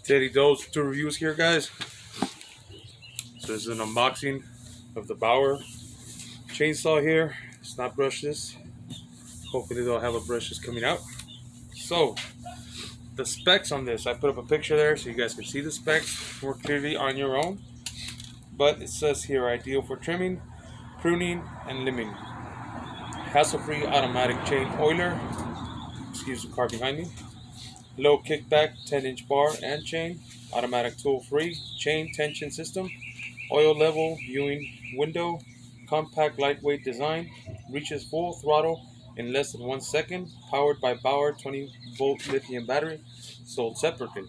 Daily dose, 2 reviews here, guys. So this is an unboxing of the Bauer chainsaw here. It's not brushless. Hopefully they'll have a brushless coming out. So the specs on this, I put up a picture there so you guys can see the specs more clearly on your own. But it says here, ideal for trimming, pruning, and limbing. Hassle-free automatic chain oiler. Excuse the car behind me. Low kickback 10-inch bar and chain. Automatic tool-free chain tension system. Oil level viewing window. Compact lightweight design. Reaches full throttle in less than 1 second. Powered by Bauer 20-volt lithium battery. Sold separately.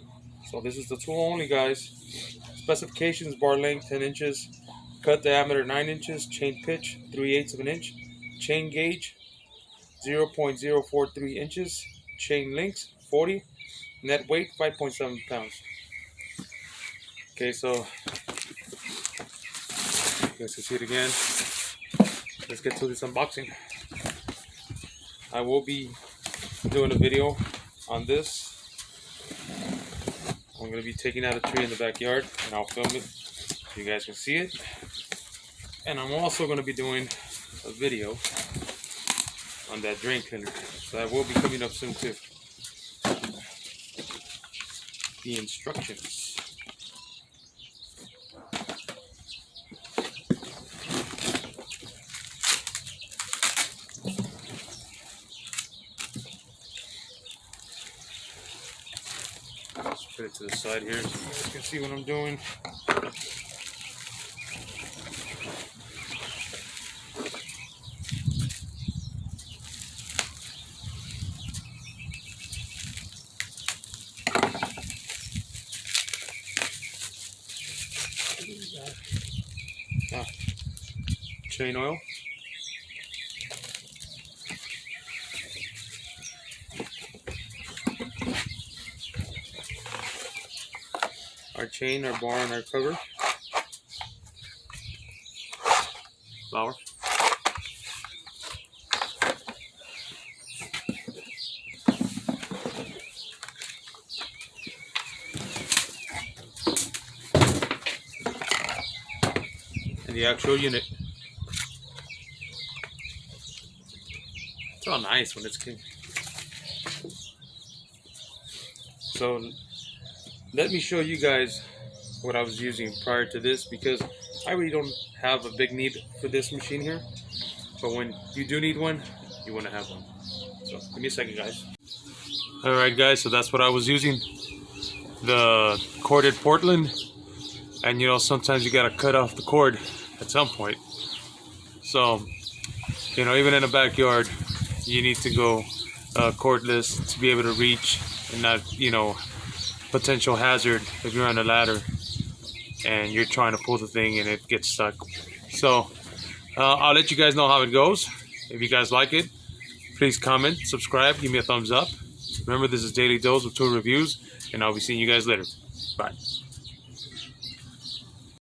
So this is the tool only, guys. Specifications: bar length 10 inches. Cut diameter 9 inches. Chain pitch 3/8 of an inch. Chain gauge 0.043 inches. Chain length 40. Net weight 5.7 pounds. Okay, so you guys can see it again. Let's get to this unboxing. I will be doing a video on this. I'm going to be taking out a tree in the backyard and I'll film it so you guys can see it. And I'm also going to be doing a video on that drain cleaner. So that will be coming up soon too. The instructions. Let's put it to the side here so you guys can see what I'm doing. Chain oil. Our chain, our bar, and our cover. Bauer. And the actual unit. It's all nice when it's clean. So let me show you guys what I was using prior to this, because I really don't have a big need for this machine here. But when you do need one, you want to have one. So give me a second, guys. Alright guys, so that's what I was using. The corded Portland. And you know, sometimes you gotta cut off the cord at some point. So, you know, even in a backyard, you need to go cordless to be able to reach and not, you know, potential hazard if you're on a ladder and you're trying to pull the thing and it gets stuck. So I'll let you guys know how it goes. If you guys like it, please comment, subscribe, give me a thumbs up. Remember, this is Daily Dose with 2 reviews, and I'll be seeing you guys later. Bye.